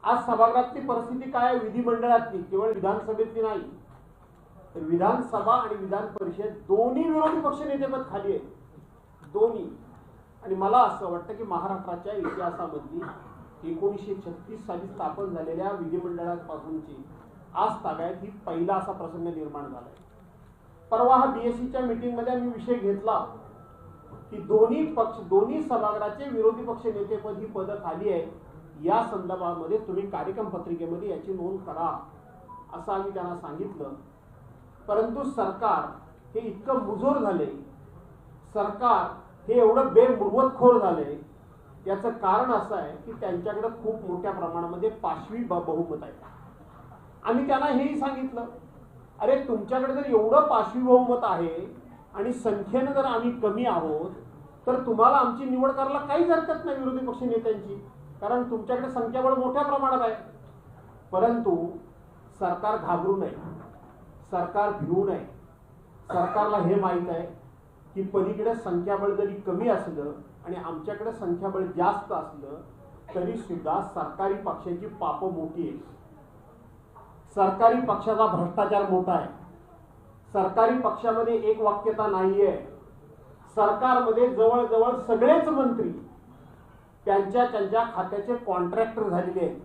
आज सभागृहातली परिस्थिती काय आहे? विधिमंडळातली, केवळ विधानसभेतली नाही, तर विधानसभा आणि विधान परिषद दोन्ही विरोधी पक्ष नेतेपद खाली आहे, दोन्ही. आणि मला असं वाटतं की महाराष्ट्राच्या इतिहासामधली 1936 साली स्थापन झालेल्या विधिमंडळापासूनची आज ताब्यात ही पहिला असा प्रसंग निर्माण झालाय. परवा हा बीएससीच्या मीटिंग मध्ये मी विषय घेतला की दोन्ही सभागृहाचे विरोधी पक्ष नेतेपद ही पद खाली आहे. या संदर्भामध्ये तुम्ही कार्यक्रम पत्रिकेमध्ये याची नोंद करा असं आम्ही त्यांना सांगितलं. परंतु सरकार हे इतकं मुजोर झाले, सरकार हे एवढं बेमुरवतखोर झाले, याचं कारण असं आहे की त्यांच्याकडे खूप मोठ्या प्रमाणामध्ये पाशवी बहुमत आहे. आम्ही त्यांना हेही सांगितलं, अरे तुमच्याकडे जर एवढं पाशवी बहुमत आहे आणि संख्येनं जर आम्ही कमी आहोत तर तुम्हाला आमची निवड करायला काहीच हरकत नाही विरोधी पक्ष नेत्यांची, कारण तुमच्याकडे संख्याबळ मोठ्या प्रमाणात आहे. परंतु सरकार घाबरू नये, सरकार भिवू नये. सरकारला हे माहित आहे की पलीकडे संख्याबळ जरी कमी असलं आणि आमच्याकडे संख्याबळ जास्त असलं तरी सुद्धा सरकारी पक्षाची पाप मोठी आहे. सरकारी पक्षाचा भ्रष्टाचार मोठा आहे. सरकारी पक्षामध्ये एक वाक्यता नाहीये. सरकारमध्ये जवळजवळ सगळेच मंत्री त्यांच्या खात्याचे कॉन्ट्रॅक्टर झालेले आहेत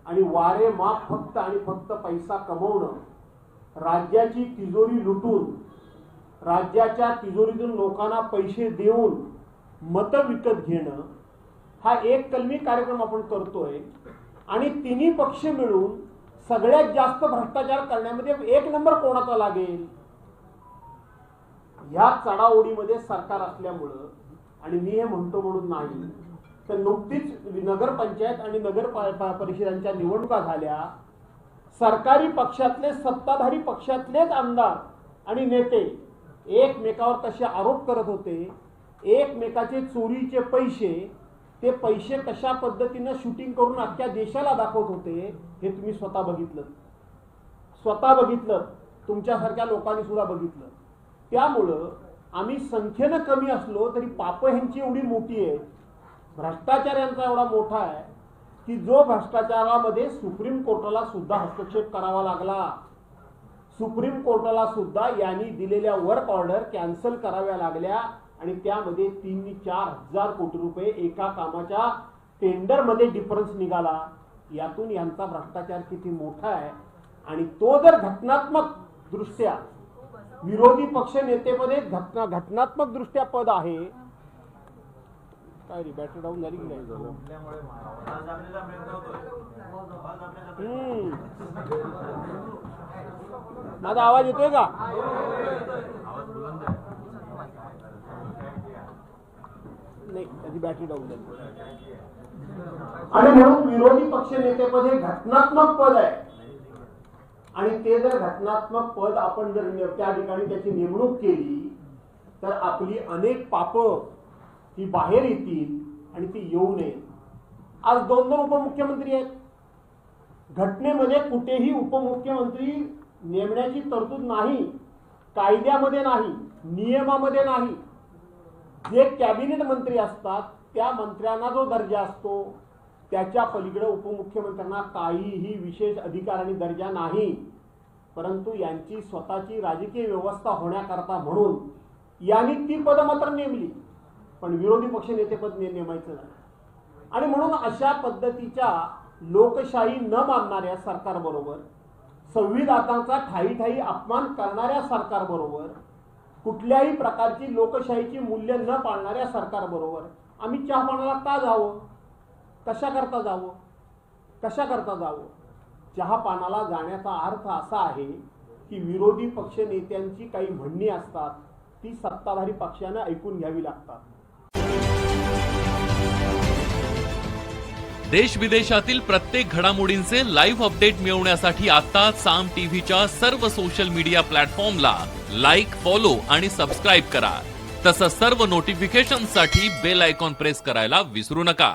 आणि वारे माप फक्त आणि फक्त पैसा कमवणं, राज्याची तिजोरी लुटून, राज्याच्या तिजोरीतून लोकांना पैसे देऊन मतं विकत घेणं हा एक कलमी कार्यक्रम आपण करतोय. आणि तिन्ही पक्ष मिळून सगळ्यात जास्त भ्रष्टाचार करण्यामध्ये एक नंबर कोणाचा लागेल ह्या चढाओढीमध्ये सरकार असल्यामुळं, आणि मी हे म्हणतो म्हणून नाही, तर नुकतीच नगरपंचायत आणि नगर परिषदांच्या निवडणुका झाल्या. सरकारी पक्षातले, सत्ताधारी पक्षातलेच आमदार आणि नेते एकमेकावर कसे आरोप करत होते, एकमेकाचे चोरीचे पैसे, ते पैसे कशा पद्धतीने शूटिंग करून अख्ख्या देशाला दाखवत होते, हे तुम्ही स्वतः बघितलं, तुमच्यासारख्या लोकांनी सुद्धा बघितलं. त्यामुळं आम्ही संख्येनं कमी असलो तरी पाप ह्यांची एवढी मोठी आहे, भ्रष्टाचार यांचा एवढा मोठा आहे की जो भ्रष्टाचारामध्ये सुप्रीम कोर्टाला सुद्धा हस्तक्षेप करावा लागला. सुप्रीम कोर्टाला सुद्धा यांनी दिलेल्या वर्क ऑर्डर कॅन्सल कराव्या लागल्या आणि त्यामध्ये 3-4 कोटी रुपये एका कामाच्या टेंडर मध्ये डिफरन्स निघाला. यातून यांचा भ्रष्टाचार किती मोठा आहे. आणि तो जर घटनात्मक दृष्ट्या विरोधी पक्ष नेतेपदे घटनात्मक दृष्ट्या पद आहे. काय रे, बॅटरी डाऊन झाली की नाही? माझा आवाज येतोय का? नाही, त्याची बॅटरी डाऊन झाली. आणि म्हणून विरोधी पक्ष नेतेपद हे घटनात्मक पद आहे आणि ते जर घटनात्मक पद आपण जर त्या ठिकाणी त्याची नेमणूक केली तर आपली अनेक पाप ही बाहेर येतील आणि ती येऊ नयेत. आज 2 उपमुख्यमंत्री आहेत. घटनेमध्ये कुठेही उपमुख्यमंत्री नेमण्याची तरतूद नाही, कायद्यामध्ये नाही, नियमामध्ये नाही. जे कॅबिनेट मंत्री असतात त्या मंत्र्यांना जो दर्जा असतो त्याच्या पलीकडे उपमुख्यमंत्र्यांना काहीही विशेष अधिकार आणि दर्जा नाही. परंतु यांची स्वतःची राजकीय व्यवस्था होण्याकरता म्हणून यांनी ती पद मात्र नेमली, पण विरोधी पक्ष नेतेपद नेमायचं नाही. आणि म्हणून अशा पद्धतीच्या लोकशाही न मानणाऱ्या सरकारबरोबर, संविधानाचा ठाई अपमान करणाऱ्या सरकारबरोबर, कुठल्याही प्रकारची लोकशाहीची मूल्य न पाळणाऱ्या सरकारबरोबर आम्ही चहा पाण्याला का जावं? कशा करता जावं? चहा पानाला जाण्याचा अर्थ असा आहे की विरोधी पक्ष नेत्यांची काही म्हणणी असतात ती सत्ताधारी पक्षाने ऐकून घ्यावी लागतात. देश विदेशातील प्रत्येक घडामोडींचे लाईव्ह अपडेट मिळवण्यासाठी आता साम टीव्हीच्या सर्व सोशल मीडिया प्लॅटफॉर्मला लाईक, फॉलो आणि सबस्क्राईब करा. तसंच सर्व नोटिफिकेशनसाठी बेल आयकॉन प्रेस करायला विसरू नका.